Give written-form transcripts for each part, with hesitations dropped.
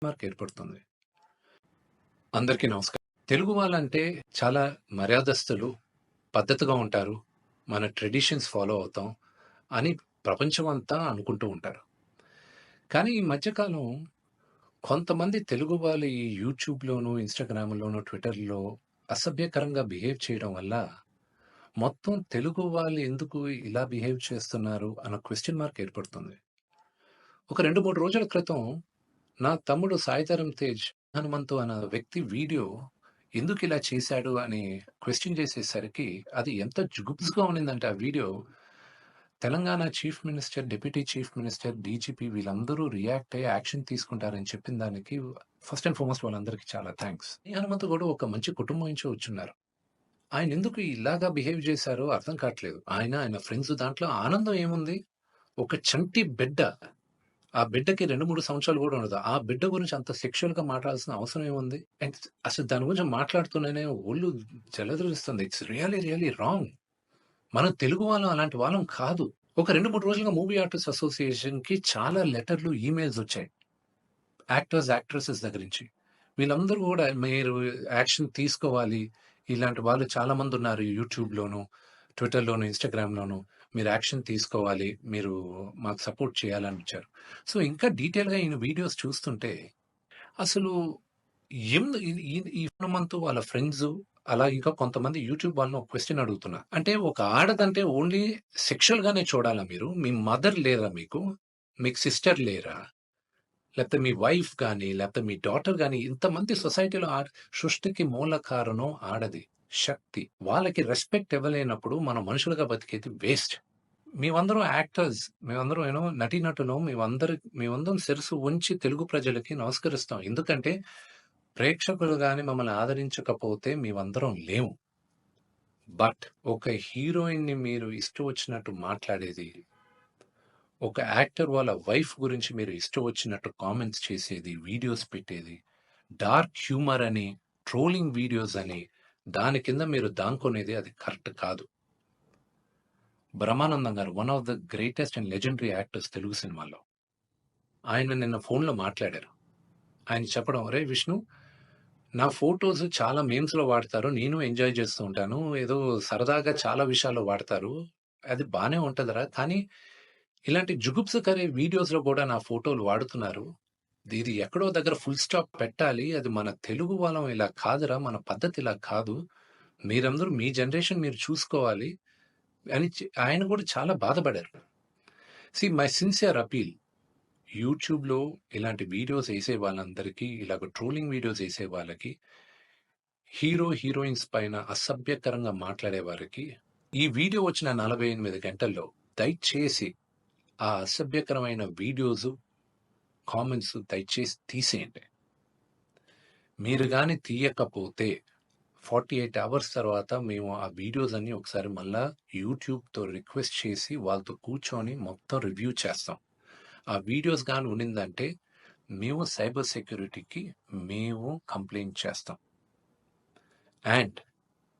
Mark ఏర్పడుతుంది. అందరికీ నమస్కారం. తెలుగు వాళ్ళంటే చాలా మర్యాదస్తులు, పద్ధతిగా ఉంటారు. మన ట్రెడిషన్స్ ఫాలో అవుతాం అని ప్రపంచమంతా అనుకుంటూ ఉంటారు. కానీ ఈ మధ్య కాలం కొంతమంది తెలుగు వాళ్ళు ఈ యూట్యూబ్‌లోను, ఇన్‌స్టాగ్రామ్‌లోను, ట్విట్టర్‌లో అసభ్యకరంగా బిహేవ్ చేయడం వల్ల మొత్తం తెలుగు వాళ్ళు ఎందుకు ఇలా బిహేవ్ చేస్తున్నారు అన్న క్వెషన్ మార్క్ ఏర్పడుతుంది. ఒక 2, 3 రోజుల క్రితం నా తమ్ముడు 'సాయిధరమ్ తేజ్' హనుమంతు అన్న వ్యక్తి వీడియో ఎందుకిలా చేశాడు అని క్వెషన్ చేసేసరికి అది ఎంత జుగుప్స్‌గా ఉండిందంటే ఆ video Telangana chief minister, deputy chief minister, DGP వీళ్ళందరూ రియాక్ట్ అయ్యి యాక్షన్ తీసుకుంటారని చెప్పిన దానికి ఫస్ట్ అండ్ ఫార్మోస్ట్ వాళ్ళందరికీ చాలా థాంక్స్. ఈ హనుమంతు కూడా ఒక మంచి కుటుంబం నుంచి వచ్చున్నారు. ఆయనెందుకు ఇలాగా బిహేవ్ చేశారో అర్థం కావట్లేదు. ఆయన ఫ్రెండ్స్ దాంట్లో ఆనందం ఏముంది? ఒక చంటి బిడ్డ ఆ బిడ్డకి 2, 3 సంవత్సరాలు గూడా ఉండదు. ఆ బిడ్డ గురించి అంత సెక్సువల్‌గా మాట్లాడాల్సిన అవసరం ఏముంది? అండ్ అసలు దాని గురించి మాట్లాడుతూనే ఒళ్ళు జలధరిస్తుంది. It's really wrong. మనం తెలుగు వాళ్ళం అలాంటి వాళ్ళం కాదు. ఒక 2, 3 రోజులుగా మూవీ ఆర్టిస్ట్ అసోసియేషన్‌కి చాలా లెటర్‌లు, ఈమెయిల్స్ వచ్చాయి. యాక్టర్స్, యాక్ట్రెసెస్ దగ్గర నుంచి. వీళ్ళందరూ గూడా మీరు యాక్షన్ తీసుకోవాలి. ఇలాంటి వాళ్ళు చాలామందున్నారు యూట్యూబ్‌లోను, ట్విట్టర్‌లోను, ఇన్‌స్టాగ్రామ్‌లోను. మీరు యాక్షన్ తీసుకోవాలి. మీరు మాకు సపోర్ట్ చేయాలని వచ్చారు. సో, ఇంకా డీటెయిల్‌గా ఈయన వీడియోస్ చూస్తుంటే అసలు ఈ హనుమంతు వాళ్ళ ఫ్రెండ్సు అలా ఇంకా కొంతమంది యూట్యూబ్ వాళ్ళని ఒక క్వెషన్ అడుగుతున్నా. అంటే ఒక ఆడదంటే ఓన్లీ సెక్షువల్‌గానే చూడాలా మీరు? మీ మదర్ లేరా మీకు? మీకు సిస్టర్ లేరా? లేకపోతే మీ వైఫ్ గాని, లేకపోతే మీ డాటర్ గాని ఇంతమంది సొసైటీలో సృష్టికి మూల కారణం ఆడది. శక్తి. వాళ్ళకి రెస్పెక్ట్ ఇవ్వలేనప్పుడు మనం మనుషులుగా బతికేది వేస్ట్. మేమందరం యాక్టర్స్. మేమందరం నటీనటులం. మేమందరం శిరస్సు వంచి తెలుగు ప్రజలకి నమస్కరిస్తాం. ఎందుకంటే ప్రేక్షకులు గాని మమ్మల్ని ఆదరించకపోతే మేమందరం లేము. బట్ ఒక హీరోయిన్‌ని మీరు ఇష్టం వచ్చినట్టు మాట్లాడేది, ఒక యాక్టర్ వాళ్ళ వైఫ్ గురించి మీరు ఇష్టం వచ్చినట్టు కామెంట్స్ చేసేది, వీడియోస్ పెట్టేది, డార్క్ హ్యూమర్ అని, ట్రోలింగ్ వీడియోస్ అని, దాని కింద మీరు దాంకునేది అది కరెక్ట్ కాదు. బ్రహ్మానందం గారు one of the greatest and legendary actors Telugu సినిమాలో. ఆయన నిన్న ఫోన్‌లో మాట్లాడారు. ఆయన చెప్పడం, "అరేయ్ విష్ణు, నా ఫోటోస్ చాలా మీమ్స్‌లో వాడతారు. నేను ఎంజాయ్ చేస్తూ ఉంటాను. ఏదో సరదాగా చాలా విషయాల్లో వాడతారు. అది బానే ఉంటదిరా. కానీ ఇలాంటి జుగుప్సకర వీడియోస్‌లో కూడా నా ఫోటోలు వాడుతున్నారు. ఇది ఎక్కడో దగ్గర ఫుల్ స్టాప్ పెట్టాలి. అది మన తెలుగు వాళ్ళం ఇలా కాదురా! మన పద్ధతి ఇలా కాదు. మీరందరూ మీ జనరేషన్ మీరు చూసుకోవాలి" అని ఆయన కూడా చాలా బాధపడారు. మై సిన్సియర్ అపీల్ యూట్యూబ్‌లో ఇలాంటి వీడియోస్ ఏసే వాళ్ళందరికీ, ఇలాగ ట్రోలింగ్ వీడియోస్ ఏసే వాళ్ళకి, హీరో, హీరోయిన్స్ పైన అసభ్యకరంగా మాట్లాడే వారికి, ఈ వీడియో వచ్చిన 48 గంటల్లో దయచేసి ఆ అసభ్యకరమైన వీడియోసు, కామెంట్స్ దయచేసి తీసేయండి. మీరు గాని తీయకపోతే 48 అవర్స్ తర్వాత మేము ఆ వీడియోస్ అన్నీ ఒకసారి మళ్ళా యూట్యూబ్‌తో రిక్వెస్ట్ చేసి వాళ్ళతో కూర్చొని మొత్తం రివ్యూ చేస్తాం. ఆ వీడియోస్ గాని ఉండిందంటే మేము సైబర్ సెక్యూరిటీకి కంప్లెయింట్ చేస్తాం. అండ్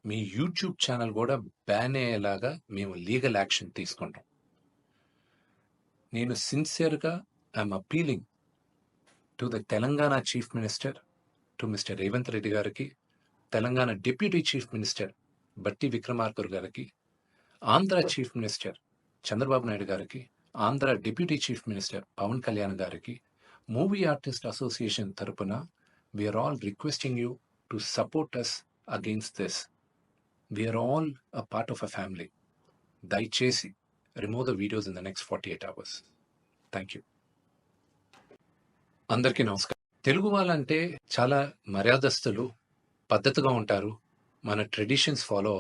మీ యూట్యూబ్ ఛానల్ కూడా బ్యాన్ అయ్యేలాగా మేము లీగల్ యాక్షన్ తీసుకుంటాం. నేను సిన్సియర్‌గా I am appealing to the Telangana chief minister, to mister Revanth Reddy గారికి, Telangana deputy chief minister Bhatti Vikramarka గారికి, ఆంధ్ర చీఫ్ మినిస్టర్ చంద్రబాబు నాయుడు గారికి, Andhra deputy chief minister Pawan Kalyan గారికి, మూవీ ఆర్టిస్ట్ అసోసియేషన్ తరపున we are all requesting you to support us against this. We are all a part of a family. దయచేసి remove the videos in the next 48 hours. Thank you. అందరికీ నమస్కారం. తెలుగు వాళ్ళంటే చాలా మర్యాదస్తులు, పద్ధతిగా ఉంటారు. మన ట్రెడిషన్స్ ఫాలో అవుతారు.